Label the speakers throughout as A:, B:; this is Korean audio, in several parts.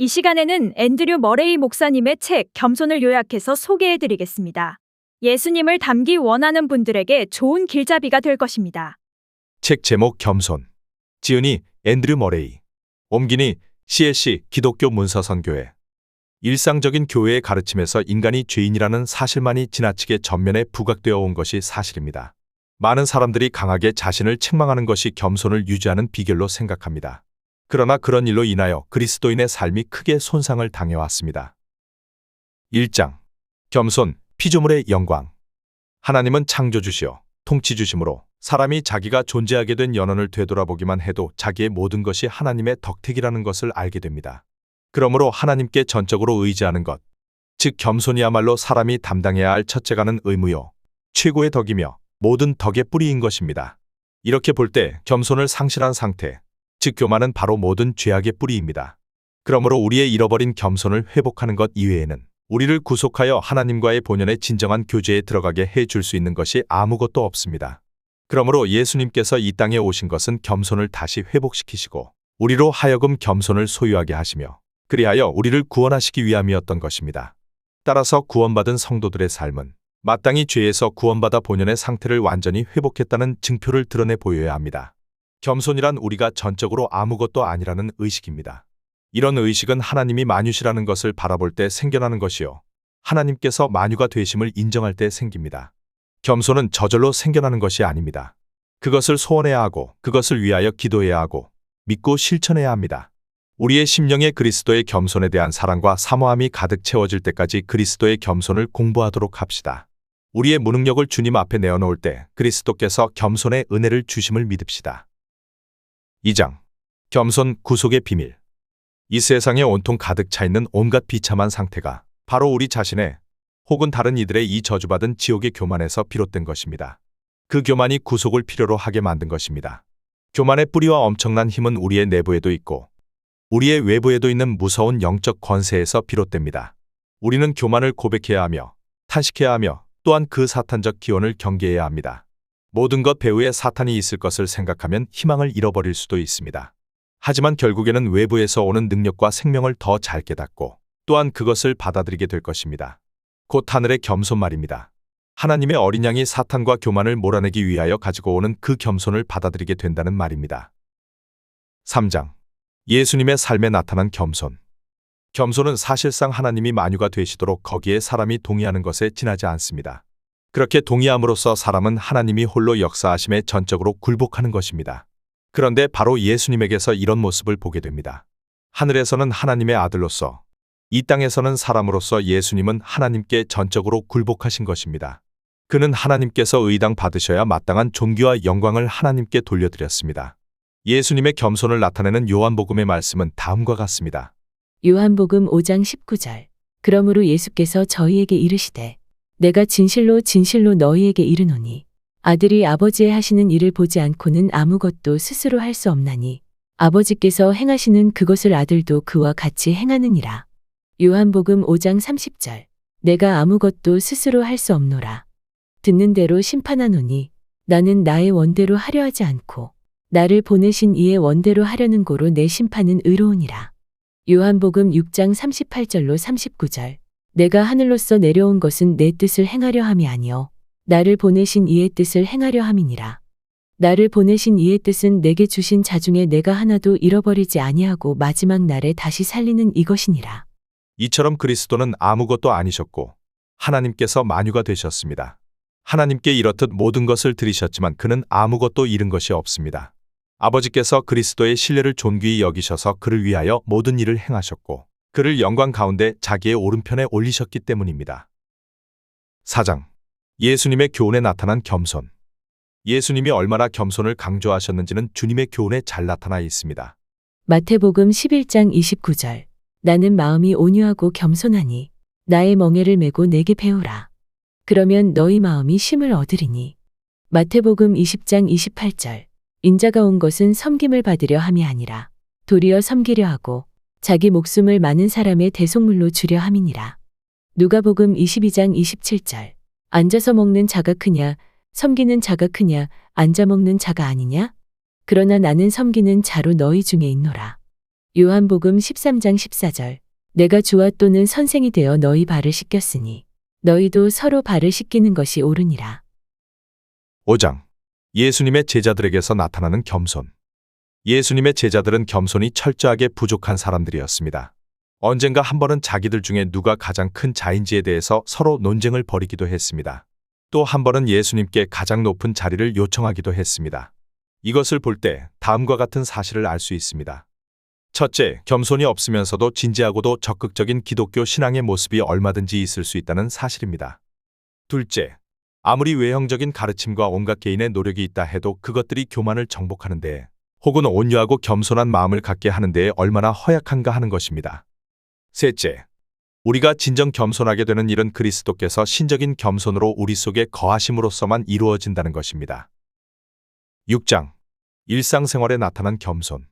A: 이 시간에는 앤드류 머레이 목사님의 책 겸손을 요약해서 소개해 드리겠습니다. 예수님을 닮기 원하는 분들에게 좋은 길잡이가 될 것입니다.
B: 책 제목 겸손. 지은이 앤드류 머레이. 옮기니 CLC 기독교 문서선교회. 일상적인 교회의 가르침에서 인간이 죄인이라는 사실만이 지나치게 전면에 부각되어 온 것이 사실입니다. 많은 사람들이 강하게 자신을 책망하는 것이 겸손을 유지하는 비결로 생각합니다. 그러나 그런 일로 인하여 그리스도인의 삶이 크게 손상을 당해왔습니다. 1장. 겸손, 피조물의 영광. 하나님은 창조주시요 통치주심으로 사람이 자기가 존재하게 된 연원을 되돌아보기만 해도 자기의 모든 것이 하나님의 덕택이라는 것을 알게 됩니다. 그러므로 하나님께 전적으로 의지하는 것, 즉 겸손이야말로 사람이 담당해야 할 첫째가는 의무요 최고의 덕이며 모든 덕의 뿌리인 것입니다. 이렇게 볼 때 겸손을 상실한 상태, 즉 교만은 바로 모든 죄악의 뿌리입니다. 그러므로 우리의 잃어버린 겸손을 회복하는 것 이외에는 우리를 구속하여 하나님과의 본연의 진정한 교제에 들어가게 해줄 수 있는 것이 아무것도 없습니다. 그러므로 예수님께서 이 땅에 오신 것은 겸손을 다시 회복시키시고 우리로 하여금 겸손을 소유하게 하시며 그리하여 우리를 구원하시기 위함이었던 것입니다. 따라서 구원받은 성도들의 삶은 마땅히 죄에서 구원받아 본연의 상태를 완전히 회복했다는 증표를 드러내 보여야 합니다. 겸손이란 우리가 전적으로 아무것도 아니라는 의식입니다. 이런 의식은 하나님이 만유시라는 것을 바라볼 때 생겨나는 것이요 하나님께서 만유가 되심을 인정할 때 생깁니다. 겸손은 저절로 생겨나는 것이 아닙니다. 그것을 소원해야 하고 그것을 위하여 기도해야 하고 믿고 실천해야 합니다. 우리의 심령에 그리스도의 겸손에 대한 사랑과 사모함이 가득 채워질 때까지 그리스도의 겸손을 공부하도록 합시다. 우리의 무능력을 주님 앞에 내어놓을 때 그리스도께서 겸손의 은혜를 주심을 믿읍시다. 2장. 겸손, 구속의 비밀. 이 세상에 온통 가득 차 있는 온갖 비참한 상태가 바로 우리 자신의 혹은 다른 이들의 이 저주받은 지옥의 교만에서 비롯된 것입니다. 그 교만이 구속을 필요로 하게 만든 것입니다. 교만의 뿌리와 엄청난 힘은 우리의 내부에도 있고 우리의 외부에도 있는 무서운 영적 권세에서 비롯됩니다. 우리는 교만을 고백해야 하며 탄식해야 하며 또한 그 사탄적 기원을 경계해야 합니다. 모든 것 배후에 사탄이 있을 것을 생각하면 희망을 잃어버릴 수도 있습니다. 하지만 결국에는 외부에서 오는 능력과 생명을 더 잘 깨닫고 또한 그것을 받아들이게 될 것입니다. 곧 하늘의 겸손 말입니다. 하나님의 어린 양이 사탄과 교만을 몰아내기 위하여 가지고 오는 그 겸손을 받아들이게 된다는 말입니다. 3장. 예수님의 삶에 나타난 겸손. 겸손은 사실상 하나님이 만유가 되시도록 거기에 사람이 동의하는 것에 지나지 않습니다. 그렇게 동의함으로써 사람은 하나님이 홀로 역사하심에 전적으로 굴복하는 것입니다. 그런데 바로 예수님에게서 이런 모습을 보게 됩니다. 하늘에서는 하나님의 아들로서, 이 땅에서는 사람으로서 예수님은 하나님께 전적으로 굴복하신 것입니다. 그는 하나님께서 의당 받으셔야 마땅한 존귀와 영광을 하나님께 돌려드렸습니다. 예수님의 겸손을 나타내는 요한복음의 말씀은 다음과 같습니다.
C: 요한복음 5장 19절. 그러므로 예수께서 저희에게 이르시되 내가 진실로 진실로 너희에게 이르노니 아들이 아버지의 하시는 일을 보지 않고는 아무것도 스스로 할 수 없나니 아버지께서 행하시는 그것을 아들도 그와 같이 행하느니라. 요한복음 5장 30절. 내가 아무것도 스스로 할 수 없노라. 듣는 대로 심판하노니 나는 나의 원대로 하려 하지 않고 나를 보내신 이의 원대로 하려는 고로 내 심판은 의로우니라. 요한복음 6장 38절로 39절. 내가 하늘로서 내려온 것은 내 뜻을 행하려 함이 아니요 나를 보내신 이의 뜻을 행하려 함이니라. 나를 보내신 이의 뜻은 내게 주신 자 중에 내가 하나도 잃어버리지 아니하고 마지막 날에 다시 살리는 이것이니라.
B: 이처럼 그리스도는 아무것도 아니셨고 하나님께서 만유가 되셨습니다. 하나님께 이렇듯 모든 것을 드리셨지만 그는 아무것도 잃은 것이 없습니다. 아버지께서 그리스도의 신뢰를 존귀히 여기셔서 그를 위하여 모든 일을 행하셨고 그를 영광 가운데 자기의 오른편에 올리셨기 때문입니다. 4장. 예수님의 교훈에 나타난 겸손. 예수님이 얼마나 겸손을 강조하셨는지는 주님의 교훈에 잘 나타나 있습니다.
C: 마태복음 11장 29절. 나는 마음이 온유하고 겸손하니 나의 멍에를 메고 내게 배우라. 그러면 너희 마음이 쉼을 얻으리니. 마태복음 20장 28절. 인자가 온 것은 섬김을 받으려 함이 아니라 도리어 섬기려 하고 자기 목숨을 많은 사람의 대속물로 주려 함이니라. 누가복음 22장 27절. 앉아서 먹는 자가 크냐 섬기는 자가 크냐 앉아 먹는 자가 아니냐? 그러나 나는 섬기는 자로 너희 중에 있노라. 요한복음 13장 14절. 내가 주와 또는 선생이 되어 너희 발을 씻겼으니 너희도 서로 발을 씻기는 것이 옳으니라.
B: 5장. 예수님의 제자들에게서 나타나는 겸손. 예수님의 제자들은 겸손이 철저하게 부족한 사람들이었습니다. 언젠가 한 번은 자기들 중에 누가 가장 큰 자인지에 대해서 서로 논쟁을 벌이기도 했습니다. 또 한 번은 예수님께 가장 높은 자리를 요청하기도 했습니다. 이것을 볼 때 다음과 같은 사실을 알 수 있습니다. 첫째, 겸손이 없으면서도 진지하고도 적극적인 기독교 신앙의 모습이 얼마든지 있을 수 있다는 사실입니다. 둘째, 아무리 외형적인 가르침과 온갖 개인의 노력이 있다 해도 그것들이 교만을 정복하는 데 혹은 온유하고 겸손한 마음을 갖게 하는 데에 얼마나 허약한가 하는 것입니다. 셋째, 우리가 진정 겸손하게 되는 일은 그리스도께서 신적인 겸손으로 우리 속에 거하심으로써만 이루어진다는 것입니다. 6장. 일상생활에 나타난 겸손.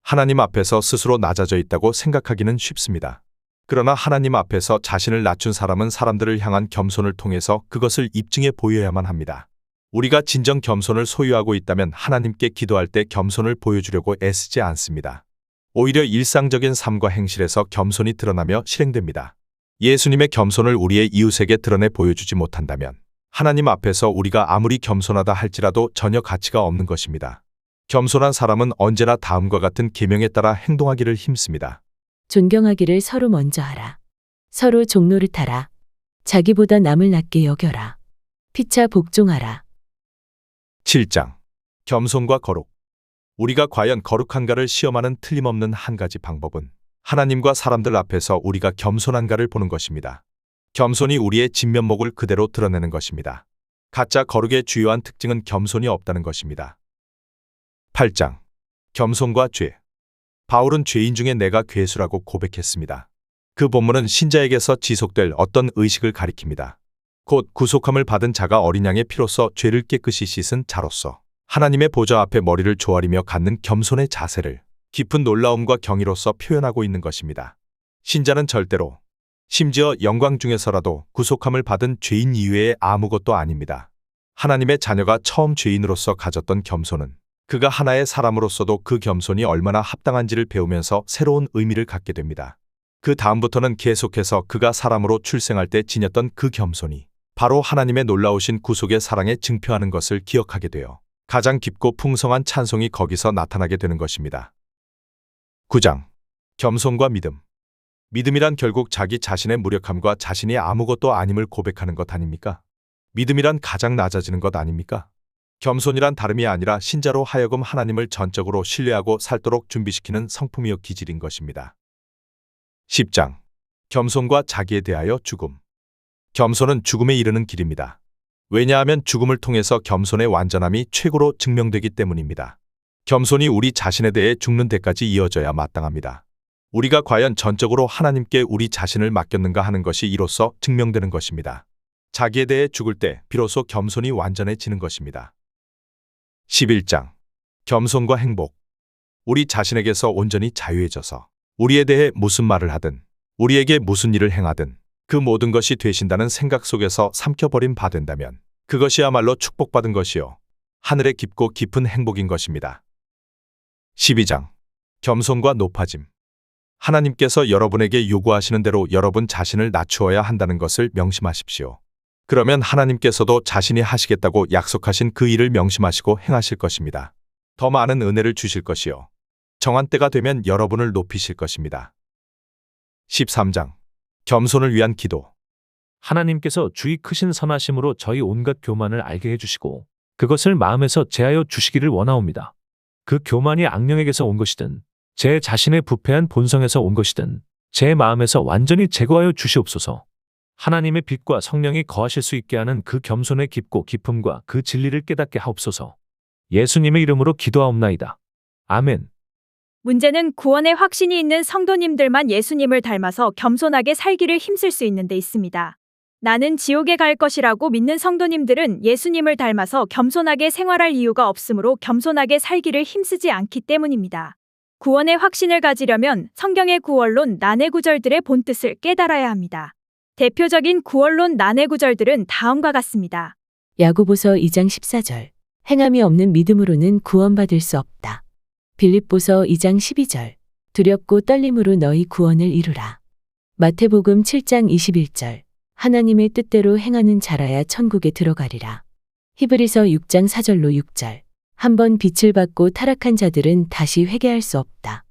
B: 하나님 앞에서 스스로 낮아져 있다고 생각하기는 쉽습니다. 그러나 하나님 앞에서 자신을 낮춘 사람은 사람들을 향한 겸손을 통해서 그것을 입증해 보여야만 합니다. 우리가 진정 겸손을 소유하고 있다면 하나님께 기도할 때 겸손을 보여주려고 애쓰지 않습니다. 오히려 일상적인 삶과 행실에서 겸손이 드러나며 실행됩니다. 예수님의 겸손을 우리의 이웃에게 드러내 보여주지 못한다면 하나님 앞에서 우리가 아무리 겸손하다 할지라도 전혀 가치가 없는 것입니다. 겸손한 사람은 언제나 다음과 같은 계명에 따라 행동하기를 힘씁니다.
C: 존경하기를 서로 먼저 하라. 서로 종노릇하라. 자기보다 남을 낮게 여겨라. 피차 복종하라.
B: 7장. 겸손과 거룩. 우리가 과연 거룩한가를 시험하는 틀림없는 한 가지 방법은 하나님과 사람들 앞에서 우리가 겸손한가를 보는 것입니다. 겸손이 우리의 진면목을 그대로 드러내는 것입니다. 가짜 거룩의 주요한 특징은 겸손이 없다는 것입니다. 8장. 겸손과 죄. 바울은 죄인 중에 내가 괴수라고 고백했습니다. 그 본문은 신자에게서 지속될 어떤 의식을 가리킵니다. 곧 구속함을 받은 자가 어린 양의 피로써 죄를 깨끗이 씻은 자로서 하나님의 보좌 앞에 머리를 조아리며 갖는 겸손의 자세를 깊은 놀라움과 경의로서 표현하고 있는 것입니다. 신자는 절대로, 심지어 영광 중에서라도 구속함을 받은 죄인 이외에 아무것도 아닙니다. 하나님의 자녀가 처음 죄인으로서 가졌던 겸손은 그가 하나의 사람으로서도 그 겸손이 얼마나 합당한지를 배우면서 새로운 의미를 갖게 됩니다. 그 다음부터는 계속해서 그가 사람으로 출생할 때 지녔던 그 겸손이 바로 하나님의 놀라우신 구속의 사랑에 증표하는 것을 기억하게 되어 가장 깊고 풍성한 찬송이 거기서 나타나게 되는 것입니다. 9장. 겸손과 믿음. 믿음이란 결국 자기 자신의 무력함과 자신이 아무것도 아님을 고백하는 것 아닙니까? 믿음이란 가장 낮아지는 것 아닙니까? 겸손이란 다름이 아니라 신자로 하여금 하나님을 전적으로 신뢰하고 살도록 준비시키는 성품이요 기질인 것입니다. 10장. 겸손과 자기에 대하여 죽음. 겸손은 죽음에 이르는 길입니다. 왜냐하면 죽음을 통해서 겸손의 완전함이 최고로 증명되기 때문입니다. 겸손이 우리 자신에 대해 죽는 데까지 이어져야 마땅합니다. 우리가 과연 전적으로 하나님께 우리 자신을 맡겼는가 하는 것이 이로써 증명되는 것입니다. 자기에 대해 죽을 때 비로소 겸손이 완전해지는 것입니다. 11장. 겸손과 행복. 우리 자신에게서 온전히 자유해져서 우리에 대해 무슨 말을 하든 우리에게 무슨 일을 행하든 그 모든 것이 되신다는 생각 속에서 삼켜버린 바 된다면 그것이야말로 축복받은 것이요 하늘의 깊고 깊은 행복인 것입니다. 12장. 겸손과 높아짐. 하나님께서 여러분에게 요구하시는 대로 여러분 자신을 낮추어야 한다는 것을 명심하십시오. 그러면 하나님께서도 자신이 하시겠다고 약속하신 그 일을 명심하시고 행하실 것입니다. 더 많은 은혜를 주실 것이요 정한 때가 되면 여러분을 높이실 것입니다. 13장. 겸손을 위한 기도.
D: 하나님께서 주의 크신 선하심으로 저희 온갖 교만을 알게 해주시고 그것을 마음에서 제하여 주시기를 원하옵니다. 그 교만이 악령에게서 온 것이든 제 자신의 부패한 본성에서 온 것이든 제 마음에서 완전히 제거하여 주시옵소서. 하나님의 빛과 성령이 거하실 수 있게 하는 그 겸손의 깊고 깊음과 그 진리를 깨닫게 하옵소서. 예수님의 이름으로 기도하옵나이다. 아멘.
A: 문제는 구원의 확신이 있는 성도님들만 예수님을 닮아서 겸손하게 살기를 힘쓸 수 있는 데 있습니다. 나는 지옥에 갈 것이라고 믿는 성도님들은 예수님을 닮아서 겸손하게 생활할 이유가 없으므로 겸손하게 살기를 힘쓰지 않기 때문입니다. 구원의 확신을 가지려면 성경의 구원론 난해 구절들의 본뜻을 깨달아야 합니다. 대표적인 구원론 난해 구절들은 다음과 같습니다.
C: 야고보서 2장 14절. 행함이 없는 믿음으로는 구원받을 수 없다. 빌립보서 2장 12절. 두렵고 떨림으로 너희 구원을 이루라. 마태복음 7장 21절. 하나님의 뜻대로 행하는 자라야 천국에 들어가리라. 히브리서 6장 4절로 6절. 한번 빛을 받고 타락한 자들은 다시 회개할 수 없다.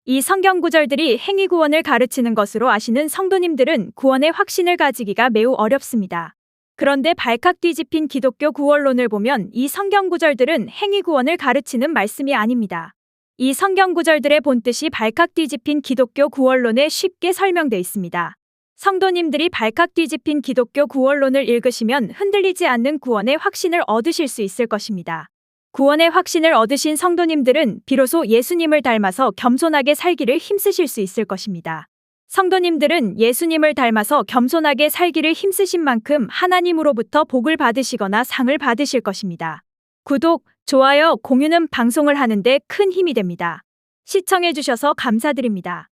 A: 이 성경 구절들이 행위 구원을 가르치는 것으로 아시는 성도님들은 구원의 확신을 가지기가 매우 어렵습니다. 그런데 발칵 뒤집힌 기독교 구원론을 보면 이 성경 구절들은 행위 구원을 가르치는 말씀이 아닙니다. 이 성경 구절들의 본뜻이 발칵 뒤집힌 기독교 구원론에 쉽게 설명돼 있습니다. 성도님들이 발칵 뒤집힌 기독교 구원론을 읽으시면 흔들리지 않는 구원의 확신을 얻으실 수 있을 것입니다. 구원의 확신을 얻으신 성도님들은 비로소 예수님을 닮아서 겸손하게 살기를 힘쓰실 수 있을 것입니다. 성도님들은 예수님을 닮아서 겸손하게 살기를 힘쓰신 만큼 하나님으로부터 복을 받으시거나 상을 받으실 것입니다. 구독, 좋아요, 공유는 방송을 하는데 큰 힘이 됩니다. 시청해주셔서 감사드립니다.